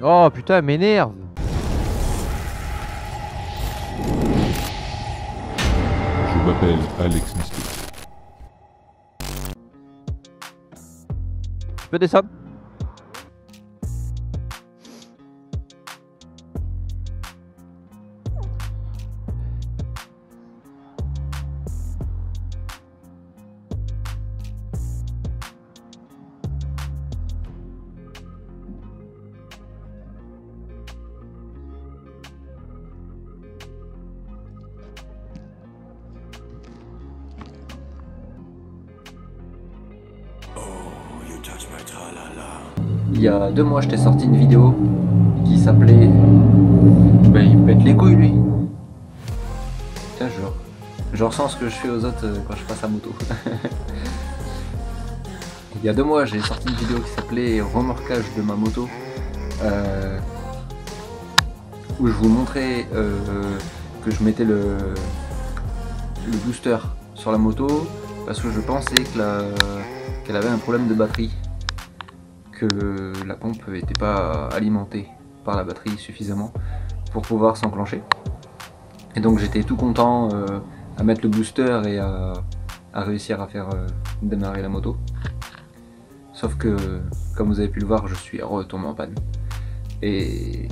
Oh putain, elle m'énerve. Je m'appelle Alex Misto. Tu peux descendre? Il y a 2 mois, je t'ai sorti une vidéo qui s'appelait... Ben, il me pète les couilles, lui. Putain, je ressens ce que je fais aux autres quand je passe à moto. Il y a 2 mois, j'ai sorti une vidéo qui s'appelait remorquage de ma moto, où je vous montrais que je mettais le booster sur la moto parce que je pensais qu'elle avait un problème de batterie, que la pompe n'était pas alimentée par la batterie suffisamment pour pouvoir s'enclencher. Et donc j'étais tout content à mettre le booster et à réussir à faire démarrer la moto. Sauf que, comme vous avez pu le voir, je suis retombé en panne. Et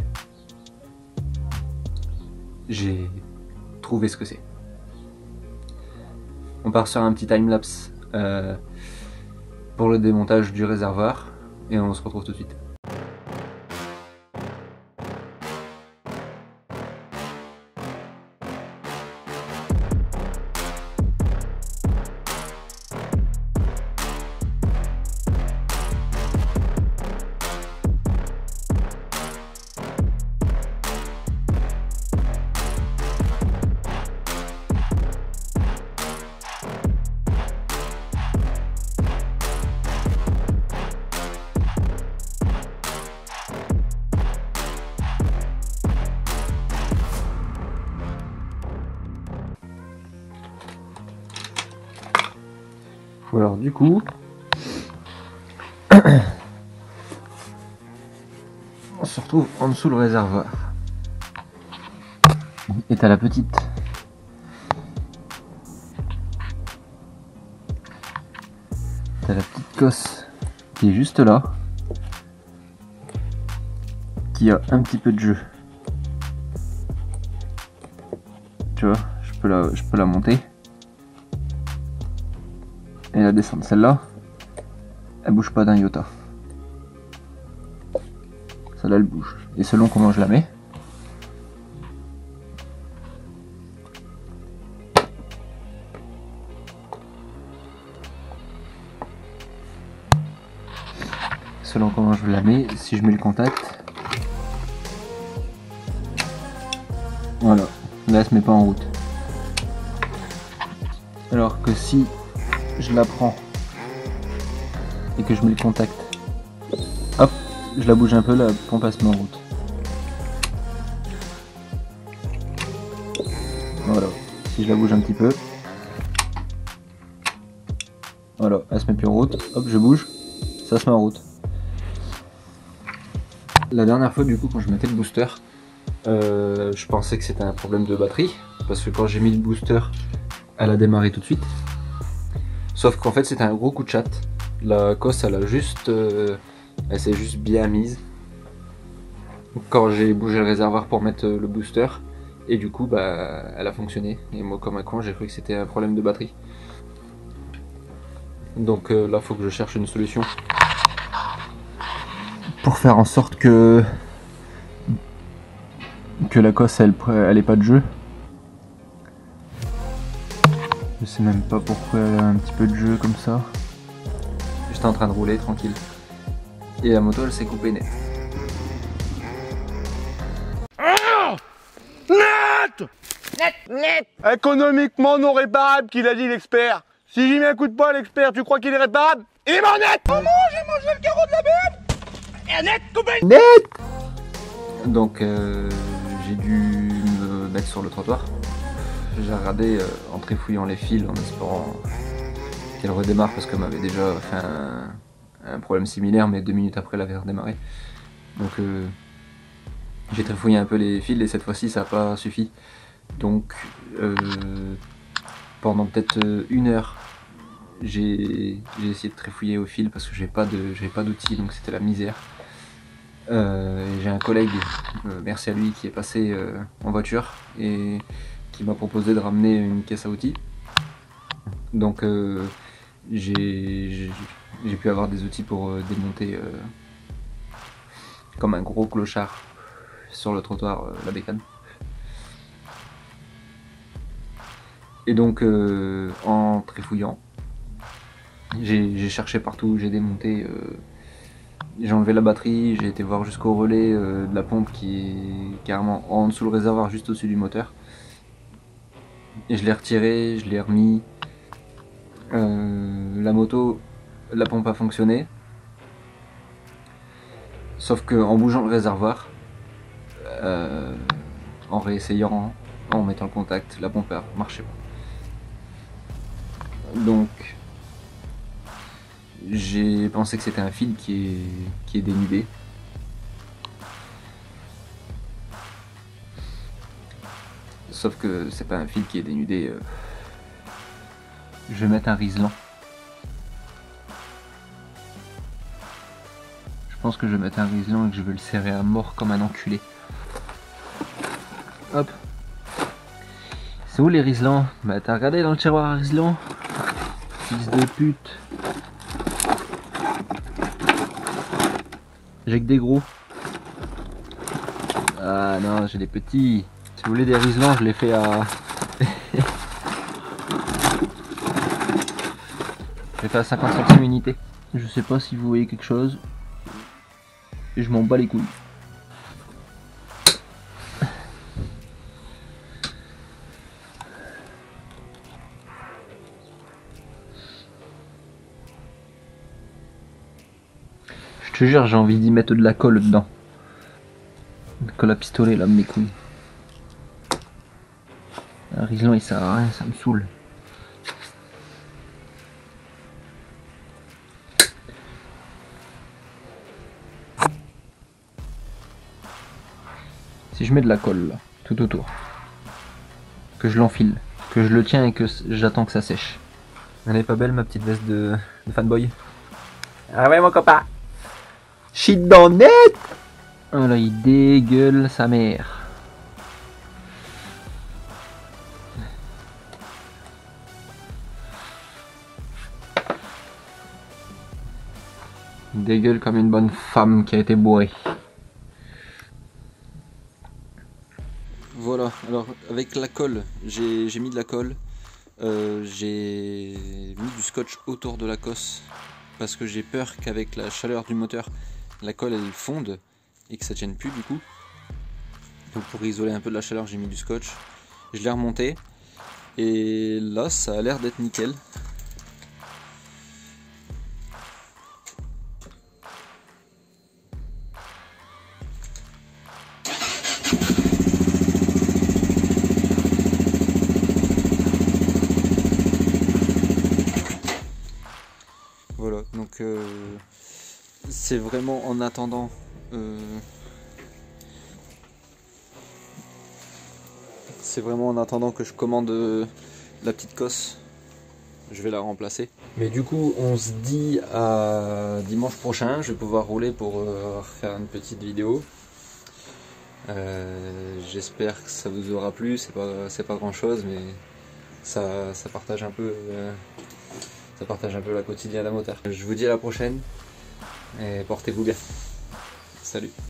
j'ai trouvé ce que c'est. On part sur un petit timelapse pour le démontage du réservoir et on se retrouve tout de suite. Alors du coup, on se retrouve en dessous le réservoir. Et t'as la petite cosse qui est juste là, qui a un petit peu de jeu. Tu vois, je peux la monter et la descendre. Celle-là, elle bouge pas d'un iota. Celle-là, elle bouge. Et selon comment je la mets, si je mets le contact, voilà, là elle se met pas en route. Alors que si je la prends et que je mets le contact, hop, je la bouge un peu, la pompe elle se met en route. Voilà, si je la bouge un petit peu, voilà, elle se met plus en route, hop, je bouge, ça se met en route. La dernière fois, du coup, quand je mettais le booster, je pensais que c'était un problème de batterie, parce que quand j'ai mis le booster, elle a démarré tout de suite. Sauf qu'en fait, c'était un gros coup de chatte. La cosse, elle s'est juste bien mise quand j'ai bougé le réservoir pour mettre le booster, et du coup, bah, elle a fonctionné. Et moi, comme un con, j'ai cru que c'était un problème de batterie. Donc là, faut que je cherche une solution pour faire en sorte que la cosse elle ait pas de jeu. Je sais même pas pourquoi elle a un petit peu de jeu comme ça. J'étais en train de rouler tranquille et la moto elle s'est coupée net. Net. Économiquement non réparable, qu'il a dit l'expert. Si j'y mets un coup de poing, l'expert, tu crois qu'il est réparable? Il est mort net. Maman, j'ai mangé le carreau de la BM. Et net, coupé. Net. Donc j'ai dû me mettre sur le trottoir. J'ai regardé en trifouillant les fils en espérant qu'elle redémarre parce qu'elle m'avait déjà fait un problème similaire, mais 2 minutes après elle avait redémarré. Donc J'ai trifouillé un peu les fils et cette fois-ci ça n'a pas suffi. Donc pendant peut-être 1 heure, j'ai essayé de trifouiller au fil parce que j'avais pas d'outils, donc c'était la misère. J'ai un collègue, merci à lui, qui est passé en voiture et qui m'a proposé de ramener une caisse à outils. Donc j'ai pu avoir des outils pour démonter comme un gros clochard sur le trottoir la bécane. Et donc en trifouillant, j'ai cherché partout, j'ai démonté, j'ai enlevé la batterie, j'ai été voir jusqu'au relais de la pompe qui est carrément en dessous le réservoir, juste au-dessus du moteur. Et je l'ai retiré, je l'ai remis. La moto, la pompe a fonctionné. Sauf qu'en bougeant le réservoir, en réessayant, en mettant le contact, la pompe a marché pas. Donc j'ai pensé que c'était un fil qui est dénudé. Sauf que c'est pas un fil qui est dénudé. Je vais mettre un riselant. Je pense que je vais mettre un riselant et que je vais le serrer à mort comme un enculé. Hop. C'est où les riselants? Bah t'as regardé dans le tiroir à riselant? Fils de pute. J'ai que des gros. Ah non, j'ai des petits. Si vous voulez des riselants, je les fais à... je les fais à 50 centimes unité. Je sais pas si vous voyez quelque chose. Et je m'en bats les couilles. Je te jure, j'ai envie d'y mettre de la colle dedans. De colle à pistolet là, mes couilles. Un riselant il sert à rien, ça me saoule. Si je mets de la colle là, tout autour, que je l'enfile, que je le tiens et que j'attends que ça sèche. Elle est pas belle ma petite veste de fanboy? Ah ouais mon copain. Shit dans net. Oh là il dégueule sa mère. Il dégueule comme une bonne femme qui a été bourrée. Voilà, alors avec la colle, j'ai mis de la colle, j'ai mis du scotch autour de la cosse parce que j'ai peur qu'avec la chaleur du moteur, la colle elle fonde et que ça tienne plus du coup. Donc pour isoler un peu de la chaleur, j'ai mis du scotch, je l'ai remonté et là ça a l'air d'être nickel. Voilà, donc c'est vraiment en attendant que je commande la petite cosse, je vais la remplacer. Mais du coup on se dit à dimanche prochain, je vais pouvoir rouler pour refaire une petite vidéo. J'espère que ça vous aura plu, c'est pas grand chose mais ça partage un peu la quotidienne à la moteur. Je vous dis à la prochaine et portez-vous bien. Salut.